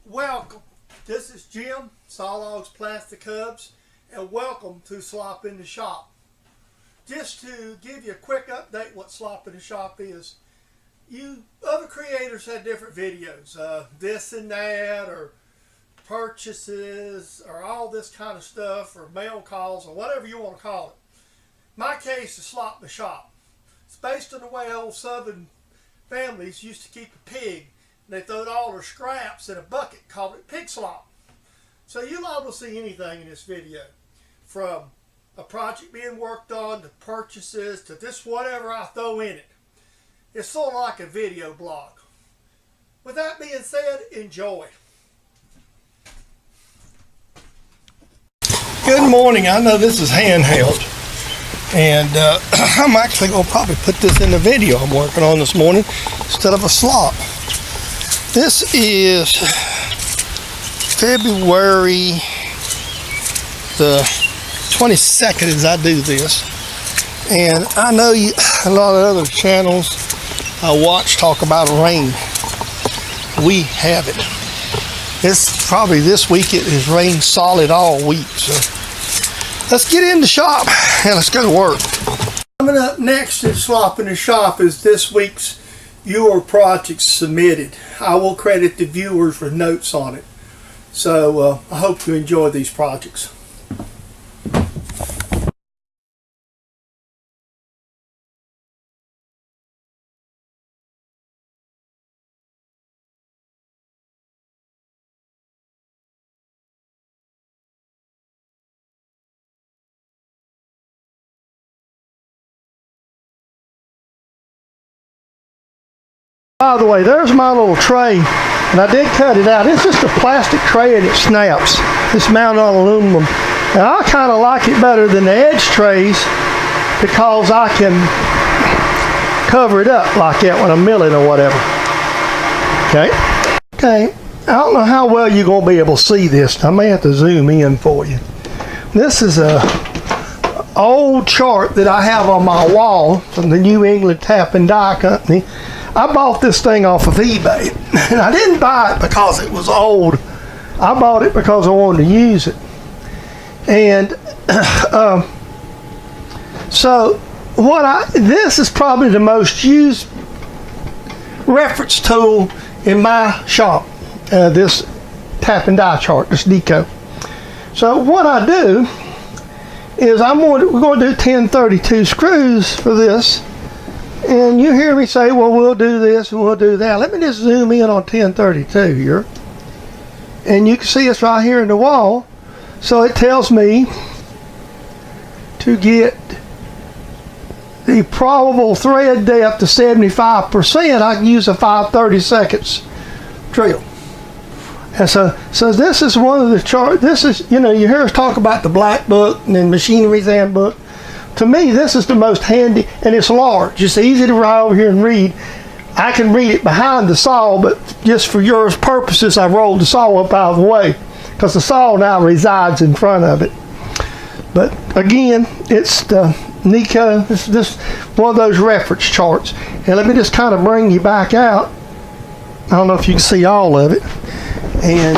Welcome. This is Jim, Sawlogs Plastic Hubs, and welcome to Slop in the Shop. Just to give you a quick update what Slop in the Shop is. You other creators had different videos, this and that, or purchases, or all this kind of stuff, or mail calls, or whatever you want to call it. My case is Slop in the Shop. It's based on the way old Southern families used to keep a pig. They throwed all their scraps in a bucket, called it pig slop. So you'll be able to see anything in this video, from a project being worked on, to purchases, to just whatever I throw in it. It's sort of like a video blog. With that being said, enjoy. Good morning. I know this is handheld, and I'm actually going to probably put this in the video I'm working on this morning instead of a slop. This is February the 22nd as I do this, and I know a lot of other channels I watch talk about rain. We have it. It's probably this week it has rained solid all week, so let's get in the shop and let's go to work. Coming up next in Slop in the Shop is this week's viewer projects submitted. I will credit the viewers with notes on it. So I hope you enjoy these projects. By the way, there's my little tray, and I did cut it out. It's just a plastic tray and it snaps. It's mounted on aluminum. And I kind of like it better than the edge trays because I can cover it up like that when I'm milling or whatever. Okay, I don't know how well you're going to be able to see this. I may have to zoom in for you. This is a old chart that I have on my wall from the New England Tap and Die Company. I bought this thing off of eBay, and I didn't buy it because it was old. I bought it because I wanted to use it. And so this is probably the most used reference tool in my shop, this tap and die chart, this deco. So what I do is we're going to do 1032 screws for this. And you hear me say, well, we'll do this and we'll do that. Let me just zoom in on 1032 here. And you can see it's right here in the wall. So it tells me to get the probable thread depth to 75%. I can use a 5/32 drill. And so this is one of the charts. This is, you hear us talk about the black book and then machinery's handbook. To me, this is the most handy, and it's large. It's easy to ride over here and read. I can read it behind the saw, but just for yours purposes, I rolled the saw up out of the way because the saw now resides in front of it. But again, it's the Nico. It's just one of those reference charts. And let me just kind of bring you back out. I don't know if you can see all of it. And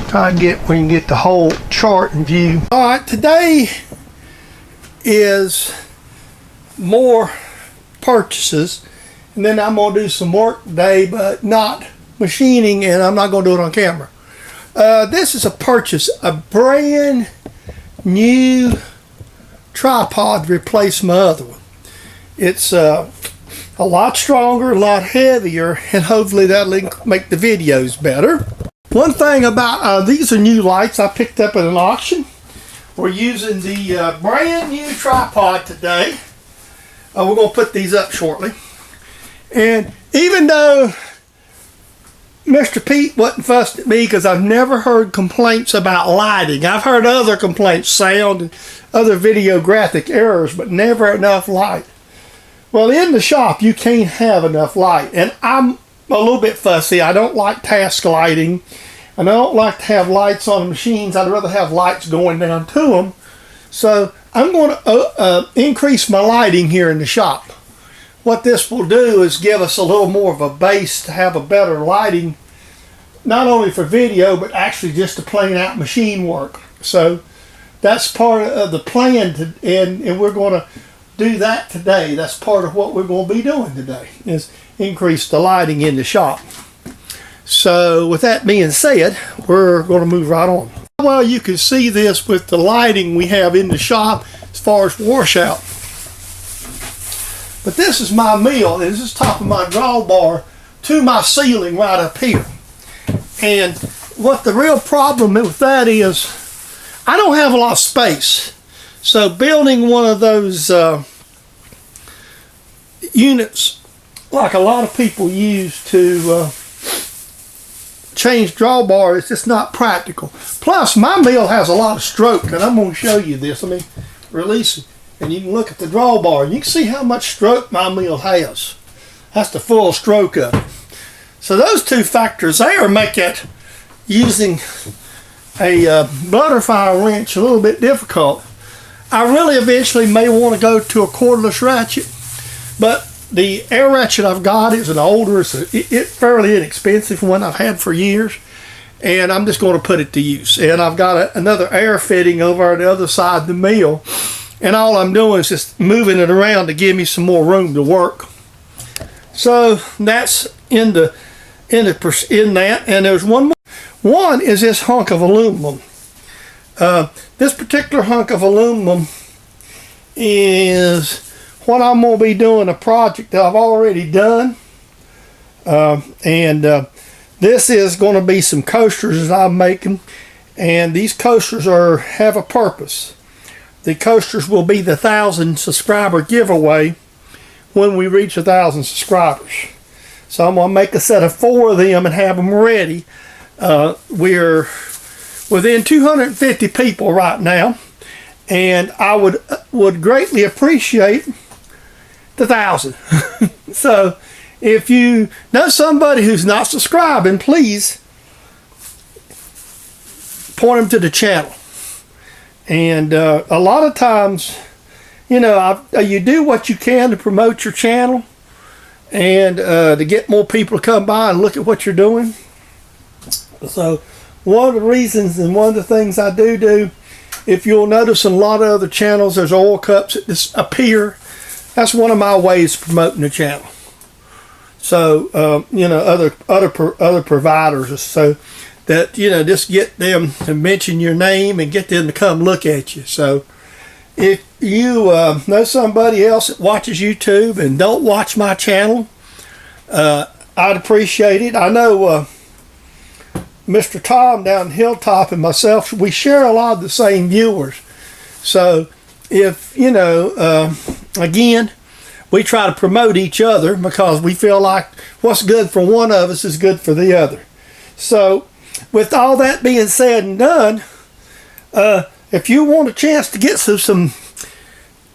try to we can get the whole chart in view. All right, today is more purchases, and then I'm going to do some work today, but not machining, and I'm not going to do it on camera. This is a purchase, a brand new tripod to replace my other one. It's a lot stronger, a lot heavier, and hopefully that'll make the videos better. One thing about these are new lights I picked up at an auction. We're using the brand new tripod today. We're going to put these up shortly. And even though Mr. Pete wasn't fussed at me because I've never heard complaints about lighting. I've heard other complaints, sound and other videographic errors, but never enough light. Well, in the shop you can't have enough light, and I'm a little bit fussy. I don't like task lighting, and I don't like to have lights on the machines. I'd rather have lights going down to them. So I'm going to increase my lighting here in the shop. what this will do is give us a little more of a base to have a better lighting, not only for video, but actually just to plain out machine work. So that's part of the plan, and we're going to do that today. That's part of what we're going to be doing today, is increase the lighting in the shop. So with that being said, we're going to move right on. Well, you can see this with the lighting we have in the shop as far as washout. But this is my mill, and this is top of my drawbar to my ceiling right up here. And what the real problem with that is, I don't have a lot of space. So building one of those units, like a lot of people use to change drawbar, is just not practical. Plus, my mill has a lot of stroke, and I'm going to show you this. Let me release it, and you can look at the drawbar, and you can see how much stroke my mill has. That's the full stroke of it. So those two factors there make it using a butterfly wrench a little bit difficult. I really eventually may want to go to a cordless ratchet, but the air ratchet I've got is an older, it's fairly inexpensive one I've had for years, and I'm just going to put it to use. And I've got another air fitting over on the other side of the mill, and all I'm doing is just moving it around to give me some more room to work. So that's in that, and there's one more. One is this hunk of aluminum. This particular hunk of aluminum is what I'm going to be doing, a project that I've already done. This is going to be some coasters that I'm making. And these coasters have a purpose. The coasters will be the 1,000 subscriber giveaway when we reach 1,000 subscribers. So I'm going to make a set of 4 of them and have them ready. We're within 250 people right now. And I would greatly appreciate the 1,000. So if you know somebody who's not subscribing, please point them to the channel. And a lot of times, you know, you do what you can to promote your channel and to get more people to come by and look at what you're doing. So one of the reasons and one of the things I do, if you'll notice in a lot of other channels, there's oil cups that just appear. That's one of my ways of promoting the channel. So, you know, other providers, so that, you know, just get them to mention your name and get them to come look at you. So if you know somebody else that watches YouTube and don't watch my channel, I'd appreciate it. I know Mr. Tom down Hilltop and myself, we share a lot of the same viewers. So if, you know, again, we try to promote each other because we feel like what's good for one of us is good for the other. So with all that being said and done, if you want a chance to get some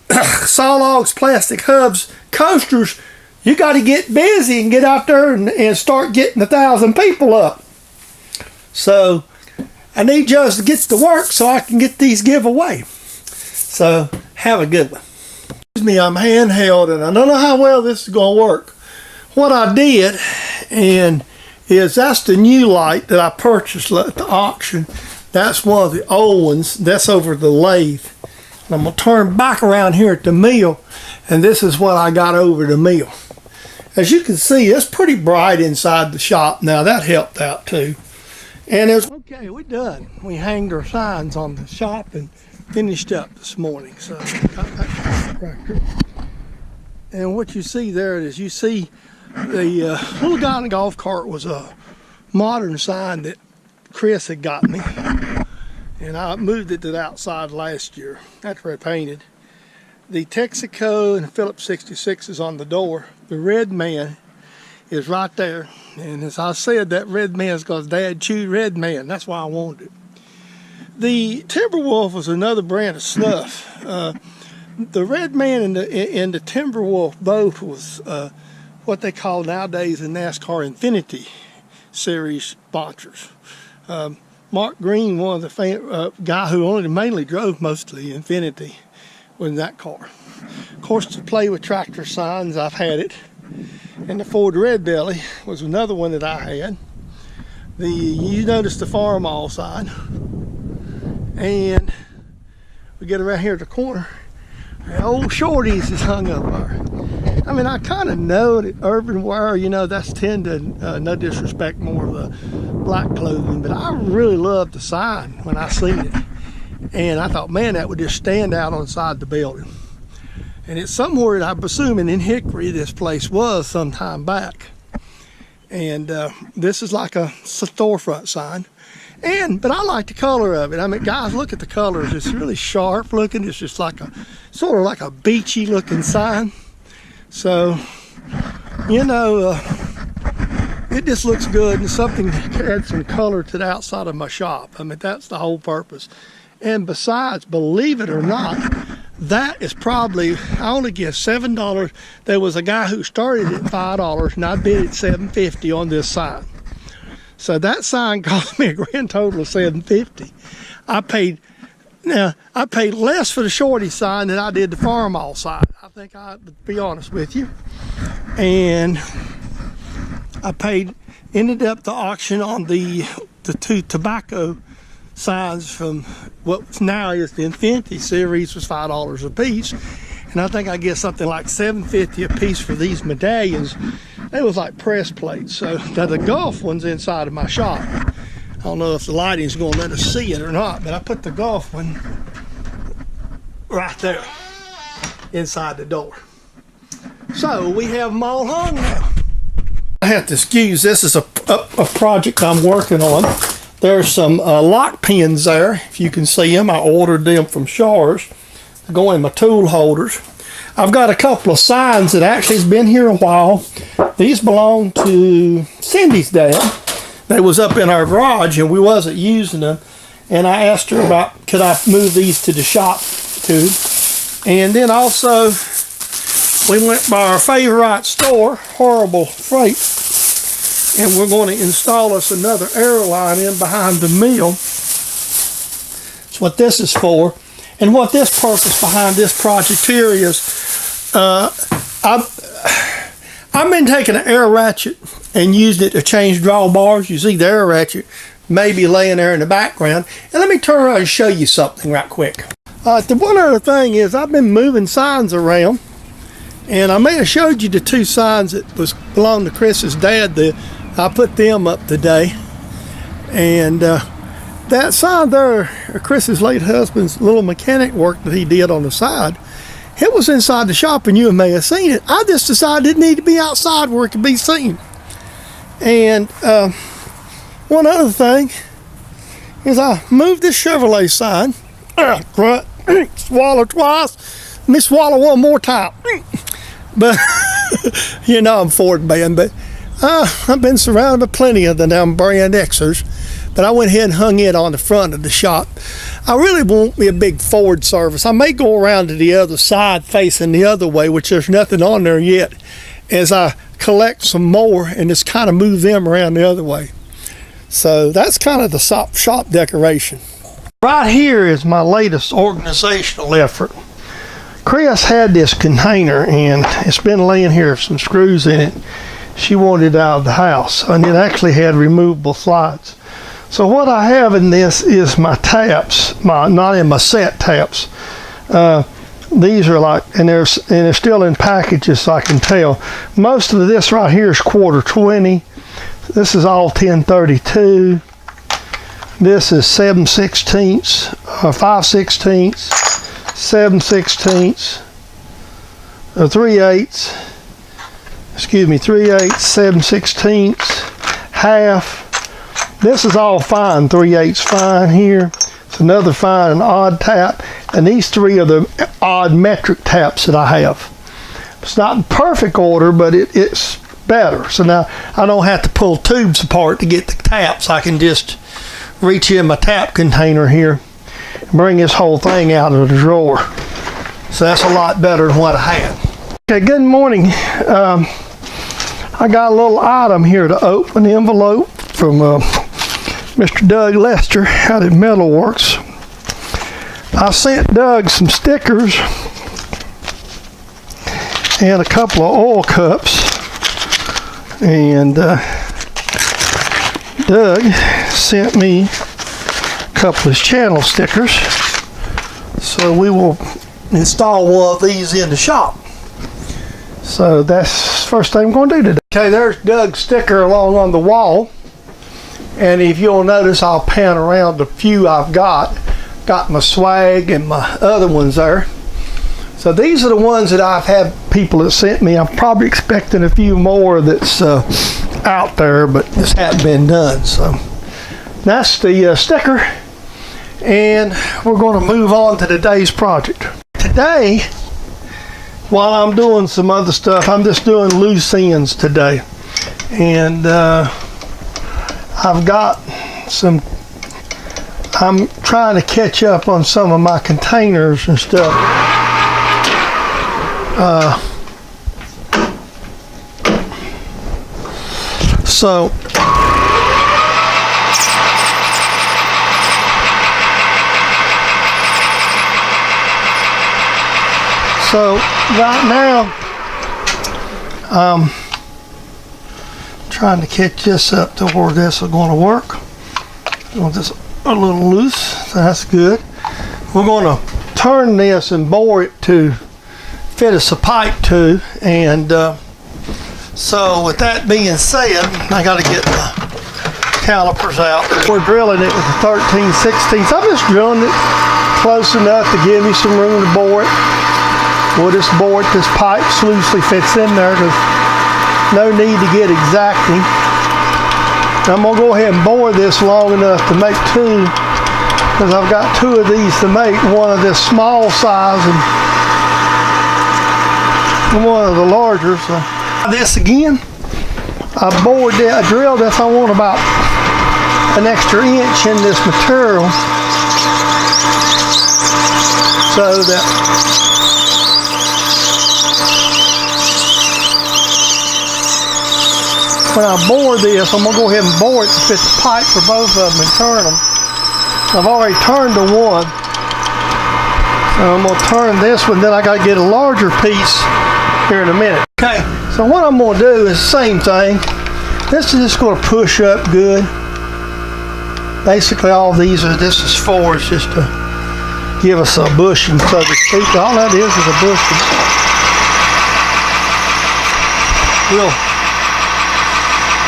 Sawlogs plastic hubs coasters, you got to get busy and get out there and start getting 1,000 people up. So I need you to get to work so I can get these giveaway. So have a good one. Excuse me, I'm handheld and I don't know how well this is going to work. What I did is that's the new light that I purchased at the auction. That's one of the old ones. That's over the lathe. And I'm going to turn back around here at the mill, and this is what I got over the mill. As you can see, it's pretty bright inside the shop now. That helped out too. And there's okay, we're done. We hanged our signs on the shop and finished up this morning. So got that tractor. And what you see there is you see the little guy in the golf cart was a modern sign that Chris had got me. And I moved it to the outside last year. That's repainted. The Texaco and Phillips 66 is on the door. The red man is right there. And as I said, that red man is because Dad chewed red man. That's why I wanted it. The Timberwolf was another brand of snuff. The red man and the Timberwolf both was what they call nowadays in NASCAR Infinity Series sponsors. Mark Green, one of the guy who only mainly drove mostly Infinity, was in that car. Of course, to play with tractor signs, I've had it. And the Ford Red Belly was another one that I had. You notice the farm-all sign. And we get around here at the corner, the old Shorties is hung up there. I mean, I kind of know that urban wear, you know, that's tend to, no disrespect, more of the black clothing, but I really loved the sign when I seen it. And I thought, man, that would just stand out on the side of the building. And it's somewhere, I'm assuming in Hickory, this place was some time back. And this is like a storefront sign. But I like the color of it. I mean, guys, look at the colors. It's really sharp looking. It's just like sort of like a beachy looking sign. So, you know, it just looks good, and something to add some color to the outside of my shop. I mean, that's the whole purpose. And besides, believe it or not, that is probably, I only give $7. There was a guy who started at $5, and I bid at $7.50 on this sign. So that sign cost me a grand total of $7.50. I paid less for the Shorty sign than I did the farm-all sign. I think I would be honest with you. And I ended up the auction on the two tobacco signs from what now is the Infinity series was $5 a piece. And I think I get something like $7.50 a piece for these medallions. They was like press plates. So now the golf one's inside of my shop. I don't know if the lighting's gonna let us see it or not, but I put the golf one right there inside the door. So we have them all hung now. I have to excuse, this is a project I'm working on. There's some lock pins there, if you can see them. I ordered them from Shars. They go in my tool holders. I've got a couple of signs that actually has been here a while. These belong to Cindy's dad. They was up in our garage and we wasn't using them. And I asked her about, could I move these to the shop too? And then also, we went by our favorite store, Horrible Freight. And we're going to install us another airline in behind the mill. That's what this is for. And what this purpose behind this project here is, I've been taking an air ratchet and using it to change drawbars. You see the air ratchet maybe laying there in the background. And let me turn around and show you something right quick. The one other thing is I've been moving signs around. And I may have showed you the two signs that belonged to Chris's dad. I put them up today. And that sign there, Chris's late husband's little mechanic work that he did on the side, it was inside the shop and you may have seen it. I just decided it needed to be outside where it could be seen. And one other thing is I moved this Chevrolet sign. Swallow twice. Let me swallow one more time. But, you know I'm Ford man, but I've been surrounded by plenty of the damn brand Xers. But I went ahead and hung it on the front of the shop. I really won't be a big Ford service. I may go around to the other side facing the other way, which there's nothing on there yet, as I collect some more and just kind of move them around the other way. So that's kind of the shop decoration. Right here is my latest organizational effort. Chris had this container and it's been laying here with some screws in it. She wanted it out of the house, and it actually had removable slides. So what I have in this is my taps, not in my set taps. These are like, and they're still in packages, so I can tell. Most of this right here is 1/4-20. This is all 1032. This is 7/16, 5/16, 7/16, 3/8. Excuse me, 3/8, 7/16, half. This is all fine. 3/8 fine here. It's another fine and odd tap. And these three are the odd metric taps that I have. It's not in perfect order, but it's better. So now I don't have to pull tubes apart to get the taps. I can just reach in my tap container here and bring this whole thing out of the drawer. So that's a lot better than what I had. Okay, good morning. I got a little item here to open, an envelope from Mr. Doug Lester out at Metalworks. I sent Doug some stickers and a couple of oil cups. And Doug sent me a couple of channel stickers, so we will install one of these in the shop. So that's the first thing I'm going to do today. Okay, there's Doug's sticker along on the wall, and if you'll notice, I'll pan around the few I've got my swag and my other ones there. So these are the ones that I've had people that sent me. I'm probably expecting a few more that's out there, but this hadn't been done. So that's the sticker, and we're going to move on to today's project. Today, while I'm doing some other stuff, I'm just doing loose ends today, and I've got some. I'm trying to catch up on some of my containers and stuff. So right now I'm trying to catch this up to where this is going to work. I want this a little loose, so that's good. We're going to turn this and bore it to fit us a pipe to, and so with that being said, I got to get the calipers out. We're drilling it with the 13/16. I'm just drilling it close enough to give me some room to bore it. We'll just bore it. This pipe loosely fits in there. There's no need to get exacting. I'm going to go ahead and bore this long enough to make two, because I've got two of these to make, one of this small size and one of the larger. So this again, I bored that, I drilled this. I want about an extra inch in this material, so that when I bore this, I'm going to go ahead and bore it to fit the pipe for both of them and turn them. I've already turned the one, so I'm going to turn this one, then I got to get a larger piece here in a minute. Okay, so what I'm going to do is the same thing. This is just going to push up good. Basically all these are, this is for is just to give us a bushing, so to speak. All that is a bushing.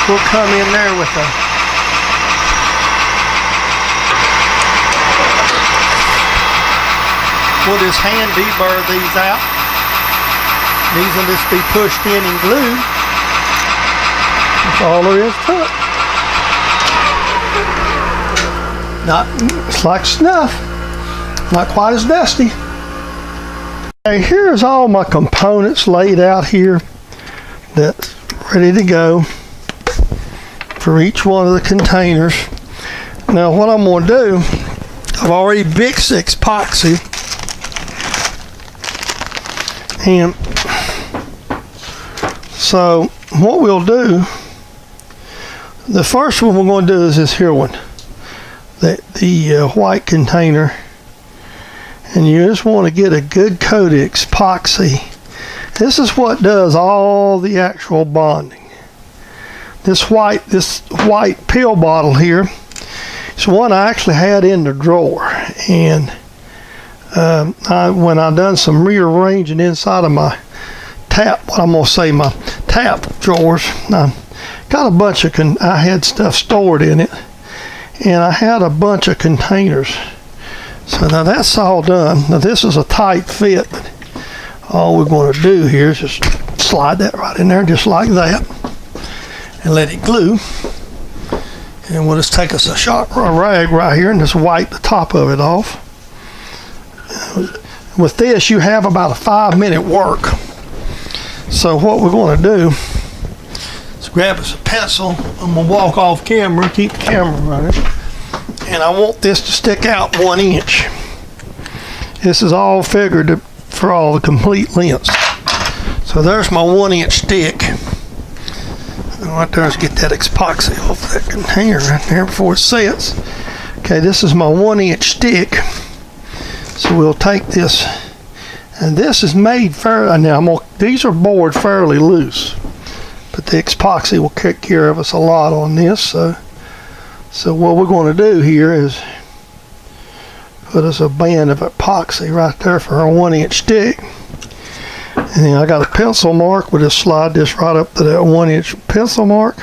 We'll come in there with a we'll just hand deburr these out. These will just be pushed in and glued. That's all there is to it. It's like snuff. Not quite as dusty. Okay, here's all my components laid out here that's ready to go for each one of the containers. Now what I'm going to do, I've already mixed epoxy, and so what we'll do, the first one we're going to do is this here one, the white container, and you just want to get a good coat of epoxy. This is what does all the actual bonding. This white pill bottle here is one I actually had in the drawer, and when I done some rearranging inside of my tap, my tap drawers, I got a bunch of I had stuff stored in it, and I had a bunch of containers. So now that's all done. Now this is a tight fit, but all we're going to do here is just slide that right in there, just like that, and let it glue. And we'll just take us a rag right here and just wipe the top of it off. With this, you have about a 5-minute work. So what we're going to do is grab us a pencil. I'm going to walk off camera, keep the camera running. And I want this to stick out 1 inch. This is all figured for all the complete lengths. So there's my 1 inch stick. And right there, let's get that epoxy off that container right there before it sets. Okay, this is my 1 inch stick. So we'll take this And this is made fairly, now these are bored fairly loose, but the epoxy will take care of us a lot on this. So what we're going to do here is put us a band of epoxy right there for our 1-inch stick. And then I got a pencil mark. We'll just slide this right up to that 1-inch pencil mark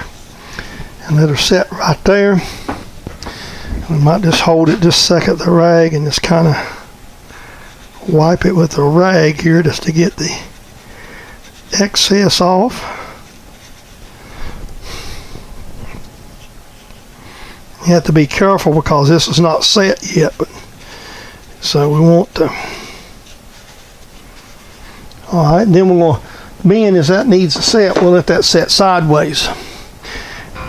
and let her set right there. We might just hold it just a second, the rag, and just kind of wipe it with the rag here just to get the excess off. You have to be careful because this is not set yet, so we want to. All right, then we're going to, being as that needs to set, we'll let that set sideways.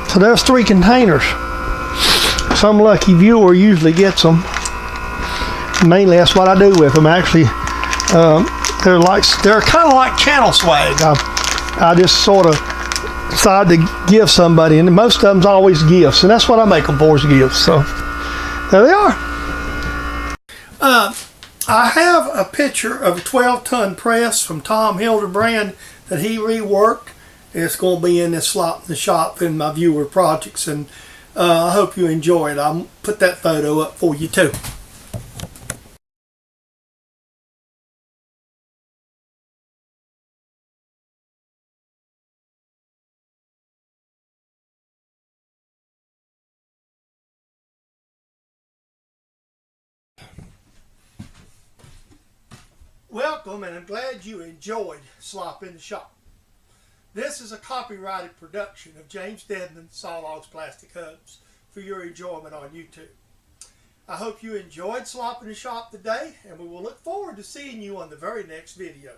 So there's 3 containers. Some lucky viewer usually gets them. Mainly that's what I do with them. Actually, they're kind of like channel swag. I just sort of decide to give somebody, and most of them's always gifts, and that's what I make them for, is gifts. So there they are. I have a picture of a 12-ton press from Tom Hildebrand that he reworked. It's going to be in this Slop in the Shop in my viewer projects, and I hope you enjoy it. I'll put that photo up for you too. Welcome, and I'm glad you enjoyed Slop in the Shop. This is a copyrighted production of James Dedman, Sawlogs Plastic Hubs, for your enjoyment on YouTube. I hope you enjoyed Slop in the Shop today, and we will look forward to seeing you on the very next video.